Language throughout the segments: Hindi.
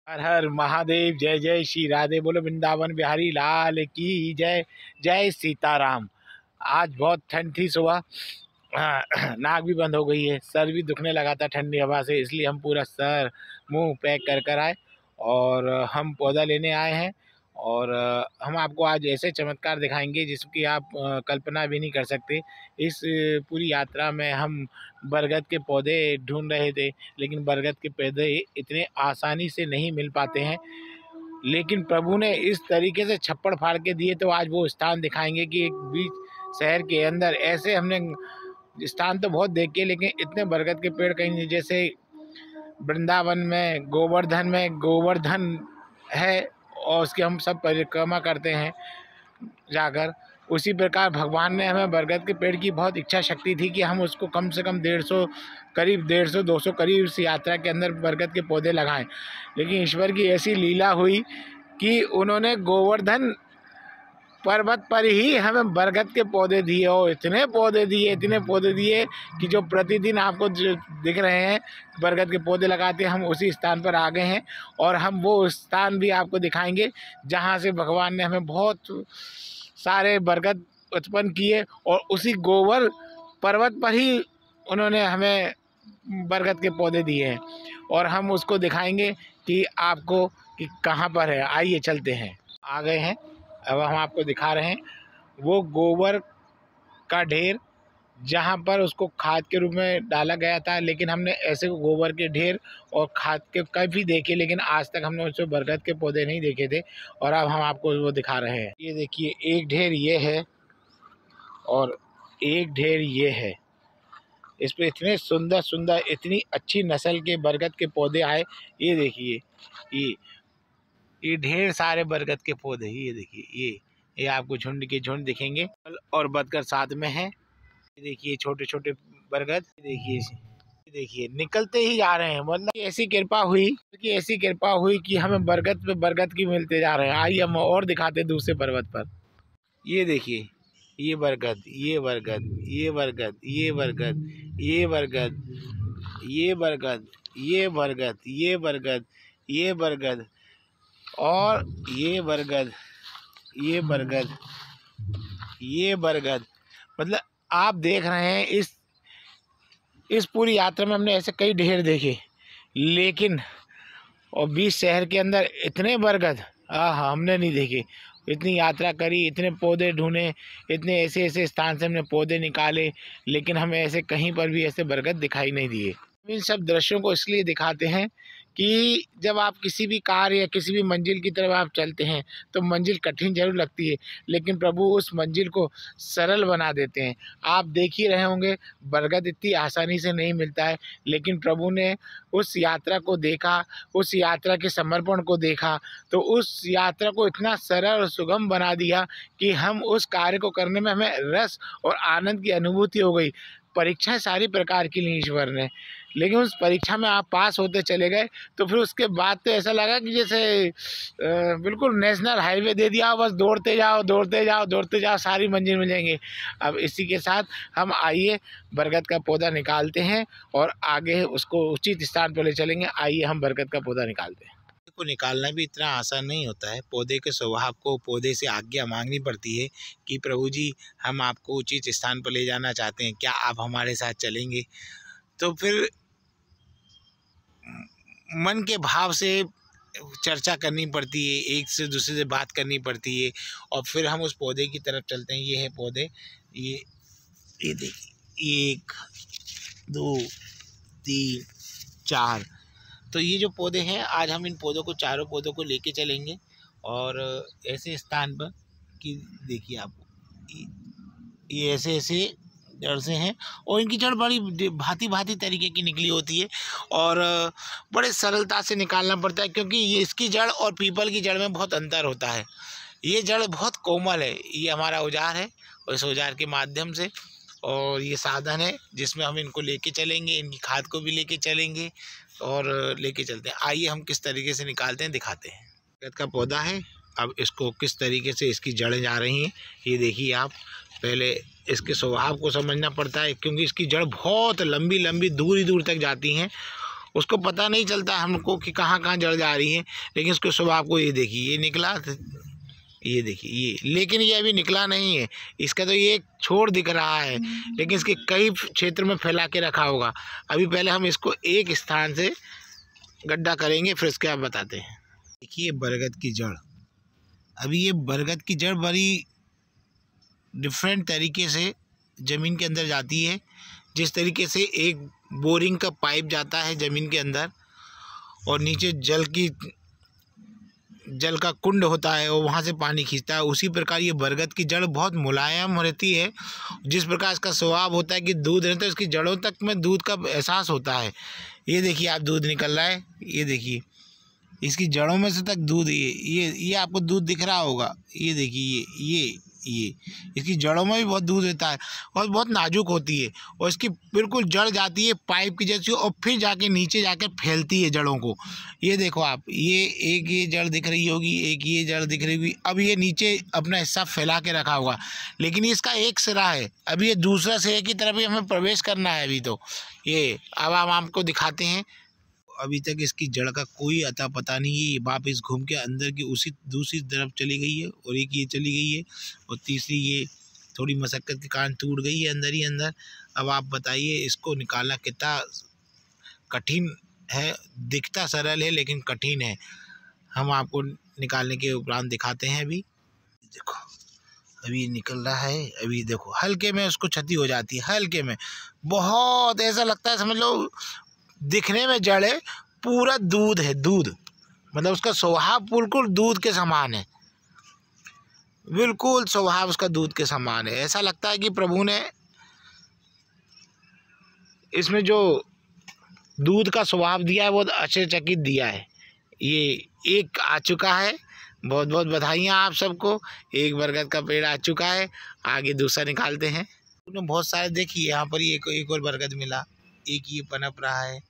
हर हर महादेव। जय जय श्री राधे। बोलो वृंदावन बिहारी लाल की जय। जय सीताराम। आज बहुत ठंड थी सुबह। नाक भी बंद हो गई है, सर भी दुखने लगा था ठंडी हवा से, इसलिए हम पूरा सर मुंह पैक कर कर आए और हम पौधा लेने आए हैं। और हम आपको आज ऐसे चमत्कार दिखाएंगे जिसकी आप कल्पना भी नहीं कर सकते। इस पूरी यात्रा में हम बरगद के पौधे ढूंढ रहे थे, लेकिन बरगद के पौधे इतने आसानी से नहीं मिल पाते हैं। लेकिन प्रभु ने इस तरीके से छप्पड़ फाड़ के दिए, तो आज वो स्थान दिखाएंगे कि एक बीच शहर के अंदर ऐसे हमने स्थान तो बहुत देखे, लेकिन इतने बरगद के पेड़ कहीं नहीं। जैसे वृंदावन में गोवर्धन है और उसकी हम सब परिक्रमा करते हैं जाकर, उसी प्रकार भगवान ने हमें बरगद के पेड़ की बहुत इच्छा शक्ति थी कि हम उसको कम से कम 150-200 करीब इस यात्रा के अंदर बरगद के पौधे लगाएं। लेकिन ईश्वर की ऐसी लीला हुई कि उन्होंने गोवर्धन पर्वत पर ही हमें बरगद के पौधे दिए, और इतने पौधे दिए कि जो प्रतिदिन आपको जो दिख रहे हैं बरगद के पौधे लगाते हैं, हम उसी स्थान पर आ गए हैं। और हम वो स्थान भी आपको दिखाएंगे जहाँ से भगवान ने हमें बहुत सारे बरगद उत्पन्न किए, और उसी गोवर पर्वत पर ही उन्होंने हमें बरगद के पौधे दिए हैं। और हम उसको दिखाएंगे कि आपको कि कहाँ पर है। आइए चलते हैं। आ गए हैं, अब हम आपको दिखा रहे हैं वो गोबर का ढेर जहाँ पर उसको खाद के रूप में डाला गया था। लेकिन हमने ऐसे गोबर के ढेर और खाद के कभी देखे, लेकिन आज तक हमने उसमें बरगद के पौधे नहीं देखे थे, और अब हम आपको वो दिखा रहे हैं। ये देखिए, एक ढेर ये है और एक ढेर ये है। इस पर इतने सुंदर सुंदर, इतनी अच्छी नस्ल के बरगद के पौधे आए। ये देखिए, ये ढेर सारे बरगद के पौधे। ये देखिए, ये आपको झुंड के झुंड दिखेंगे, और बदकर साथ में है। ये देखिए छोटे छोटे बरगद, देखिए निकलते ही जा रहे हैं। मतलब ऐसी कृपा हुई कि हमें बरगद पे बरगद की मिलते जा रहे हैं। आइए हम और दिखाते दूसरे पर्वत पर। ये देखिए, ये बरगद, ये बरगद, ये बरगद, ये बरगद, ये बरगद, ये बरगद, ये बरगद, ये बरगद, ये बरगद, और ये बरगद, ये बरगद, ये बरगद। मतलब आप देख रहे हैं इस पूरी यात्रा में हमने ऐसे कई ढेर देखे, लेकिन और 20 शहर के अंदर इतने बरगद हमने नहीं देखे। इतनी यात्रा करी, इतने पौधे ढूंढे, इतने ऐसे ऐसे स्थान से हमने पौधे निकाले, लेकिन हमें ऐसे कहीं पर भी ऐसे बरगद दिखाई नहीं दिए। इन सब दृश्यों को इसलिए दिखाते हैं कि जब आप किसी भी कार्य या किसी भी मंजिल की तरफ आप चलते हैं तो मंजिल कठिन जरूर लगती है, लेकिन प्रभु उस मंजिल को सरल बना देते हैं। आप देख ही रहे होंगे, बरगद इतनी आसानी से नहीं मिलता है, लेकिन प्रभु ने उस यात्रा को देखा, उस यात्रा के समर्पण को देखा, तो उस यात्रा को इतना सरल और सुगम बना दिया कि हम उस कार्य को करने में हमें रस और आनंद की अनुभूति हो गई। परीक्षाएं सारी प्रकार की ली ईश्वर ने, लेकिन उस परीक्षा में आप पास होते चले गए, तो फिर उसके बाद तो ऐसा लगा कि जैसे बिल्कुल नेशनल हाईवे दे दिया, बस दौड़ते जाओ दौड़ते जाओ दौड़ते जाओ, सारी मंजिल मिलेंगे। अब इसी के साथ हम आइए बरगद का पौधा निकालते हैं और आगे उसको उचित स्थान पर ले चलेंगे। आइए हम बरगद का पौधा निकालते हैं। को निकालना भी इतना आसान नहीं होता है। पौधे के स्वभाव को पौधे से आज्ञा मांगनी पड़ती है कि प्रभु जी, हम आपको उचित स्थान पर ले जाना चाहते हैं, क्या आप हमारे साथ चलेंगे? तो फिर मन के भाव से चर्चा करनी पड़ती है, एक से दूसरे से बात करनी पड़ती है, और फिर हम उस पौधे की तरफ चलते हैं। ये है पौधे, ये देखिए, 1 2 3 4। तो ये जो पौधे हैं, आज हम इन पौधों को, चारों पौधों को लेके चलेंगे, और ऐसे स्थान पर कि देखिए आपको ये ऐसे ऐसे जड़ से हैं, और इनकी जड़ बड़ी भांति भांति तरीके की निकली होती है, और बड़े सरलता से निकालना पड़ता है, क्योंकि ये इसकी जड़ और पीपल की जड़ में बहुत अंतर होता है। ये जड़ बहुत कोमल है। ये हमारा औजार है, और इस औजार के माध्यम से, और ये साधन है जिसमें हम इनको लेके चलेंगे, इनकी खाद को भी लेके चलेंगे और लेके चलते हैं। आइए हम किस तरीके से निकालते हैं, दिखाते हैं। बरगद का पौधा है, अब इसको किस तरीके से इसकी जड़ें जा रही हैं, ये देखिए आप। पहले इसके स्वभाव को समझना पड़ता है, क्योंकि इसकी जड़ बहुत लंबी लंबी दूर तक जाती हैं, उसको पता नहीं चलता हमको कि कहाँ कहाँ जड़ जा रही है, लेकिन उसके स्वभाव को ये देखिए, ये निकला, ये देखिए ये, लेकिन ये अभी निकला नहीं है, इसका तो ये एक छोर दिख रहा है, लेकिन इसके कई क्षेत्र में फैला के रखा होगा। अभी पहले हम इसको एक स्थान से गड्ढा करेंगे, फिर इसके आप बताते हैं। देखिए बरगद की जड़, अभी ये बरगद की जड़ बड़ी डिफरेंट तरीके से ज़मीन के अंदर जाती है। जिस तरीके से एक बोरिंग का पाइप जाता है ज़मीन के अंदर और नीचे जल का कुंड होता है और वहाँ से पानी खींचता है, उसी प्रकार ये बरगद की जड़ बहुत मुलायम रहती है। जिस प्रकार इसका स्वभाव होता है कि दूध रहता है, इसकी जड़ों तक में दूध का एहसास होता है। ये देखिए आप, दूध निकल रहा है, ये देखिए इसकी जड़ों में से तक दूध, ये आपको दूध दिख रहा होगा, ये देखिए ये इसकी जड़ों में भी बहुत दूध रहता है और बहुत नाजुक होती है, और इसकी बिल्कुल जड़ जाती है पाइप की जैसी और फिर जाके नीचे जाकर फैलती है जड़ों को। ये देखो आप, ये एक ये जड़ दिख रही होगी, एक ये जड़ दिख रही होगी। अब ये नीचे अपना हिस्सा फैला के रखा होगा, लेकिन इसका एक सिरा है, अभी ये दूसरा सिरे की तरफ ही हमें प्रवेश करना है। अभी तो ये अब हम आपको दिखाते हैं। अभी तक इसकी जड़ का कोई अता पता नहीं है, ये वापस घूम के अंदर की उसी दूसरी तरफ चली गई है, और एक ये चली गई है, और तीसरी ये थोड़ी मशक्क़त के कारण टूट गई है अंदर ही अंदर। अब आप बताइए इसको निकालना कितना कठिन है, दिखता सरल है लेकिन कठिन है। हम आपको निकालने के उपरांत दिखाते हैं। अभी देखो, अभी निकल रहा है, अभी देखो हल्के में उसको क्षति हो जाती है, हल्के में बहुत ऐसा लगता है, समझ लो दिखने में जड़ है, पूरा दूध है, दूध मतलब उसका स्वभाव बिल्कुल दूध के समान है, बिल्कुल स्वभाव उसका दूध के समान है। ऐसा लगता है कि प्रभु ने इसमें जो दूध का स्वभाव दिया है वो आश्चर्यचकित दिया है। ये एक आ चुका है, बहुत बहुत बधाइयाँ आप सबको, एक बरगद का पेड़ आ चुका है। आगे दूसरा निकालते हैं। बहुत सारे देखिए, यहाँ पर ही एक और बरगद मिला, एक ये पनप रहा है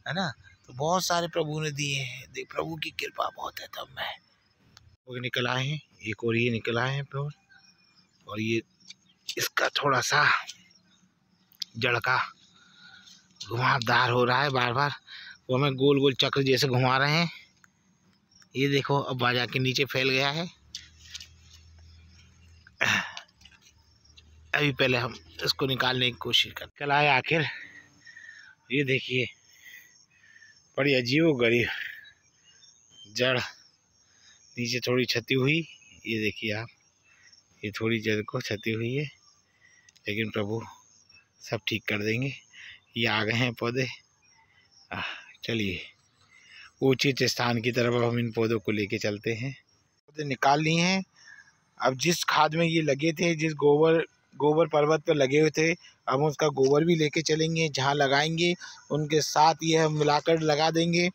ना। तो बहुत सारे प्रभु ने दिए हैं, देख प्रभु की कृपा बहुत है। तब मैं वो निकल आए हैं, एक और ये निकल आए हैं पेड़, और ये इसका थोड़ा सा जड़ का घुमावदार हो रहा है, बार बार वो हमें गोल गोल चक्र जैसे घुमा रहे हैं। ये देखो अब बाजा के नीचे फैल गया है। अभी पहले हम इसको निकालने की कोशिश करते, निकल आए आखिर। ये देखिए बड़ी अजीबोगरीब जड़, नीचे थोड़ी क्षति हुई, ये देखिए आप, ये थोड़ी जड़ को क्षति हुई है, लेकिन प्रभु सब ठीक कर देंगे। ये आ गए हैं पौधे। चलिए उचित स्थान की तरफ हम इन पौधों को लेके चलते हैं। पौधे निकाल लिए हैं। अब जिस खाद में ये लगे थे, जिस गोबर पर्वत पर लगे हुए थे, अब हम उसका गोबर भी लेके चलेंगे, जहाँ लगाएंगे उनके साथ ये हम मिलाकर लगा देंगे।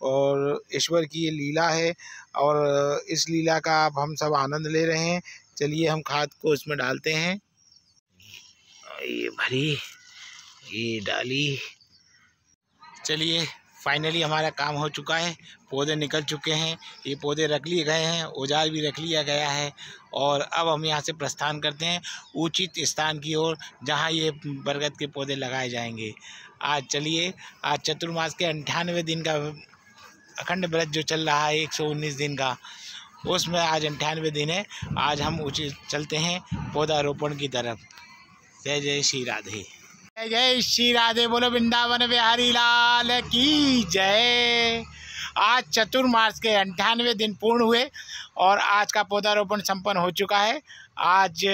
और ईश्वर की ये लीला है, और इस लीला का अब हम सब आनंद ले रहे हैं। चलिए हम खाद को इसमें डालते हैं। ये भरी, ये डाली। चलिए फाइनली हमारा काम हो चुका है, पौधे निकल चुके हैं, ये पौधे रख लिए गए हैं, औजार भी रख लिया गया है, और अब हम यहाँ से प्रस्थान करते हैं उचित स्थान की ओर, जहाँ ये बरगद के पौधे लगाए जाएंगे। आज चलिए, आज चतुर्मास के 98 दिन का अखंड व्रत जो चल रहा है 119 दिन का, उसमें आज 98 दिन है। आज हम उचित चलते हैं पौधारोपण की तरफ। जय जय श्री राधे, जय जय श्री राधे। बोलो वृंदावन बिहारी लाल की जय। आज चतुर्मास के 98 दिन पूर्ण हुए और आज का पौधारोपण संपन्न हो चुका है। आज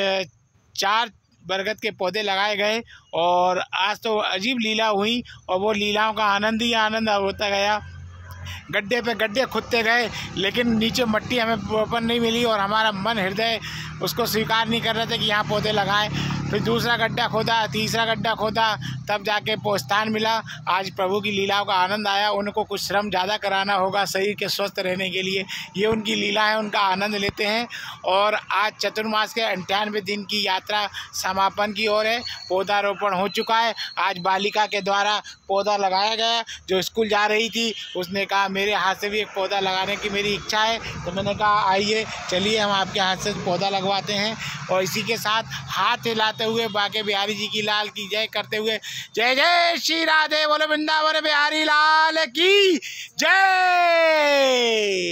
4 बरगद के पौधे लगाए गए और आज तो अजीब लीला हुई, और वो लीलाओं का आनंद ही आनंद होता गया। गड्ढे पे गड्ढे खुदते गए, लेकिन नीचे मिट्टी हमें प्रॉपर नहीं मिली, और हमारा मन हृदय उसको स्वीकार नहीं कर रहे थे कि यहाँ पौधे लगाएं। फिर दूसरा गड्ढा खोदा, तीसरा गड्ढा खोदा, तब जाके स्थान मिला। आज प्रभु की लीलाओं का आनंद आया। उनको कुछ श्रम ज़्यादा कराना होगा शरीर के स्वस्थ रहने के लिए, ये उनकी लीला है, उनका आनंद लेते हैं। और आज चतुर्मास के 98 दिन की यात्रा समापन की ओर है। पौधारोपण हो चुका है। आज बालिका के द्वारा पौधा लगाया गया। जो स्कूल जा रही थी उसने कहा मेरे हाथ से भी एक पौधा लगाने की मेरी इच्छा है, तो मैंने कहा आइए चलिए हम आपके हाथ से पौधा लगवाते हैं। और इसी के साथ हाथ हिलाते गाते हुए बाके बिहारी जी की लाल की जय करते हुए जय जय श्री राधे बोलो वृंदावन बिहारी लाल की जय।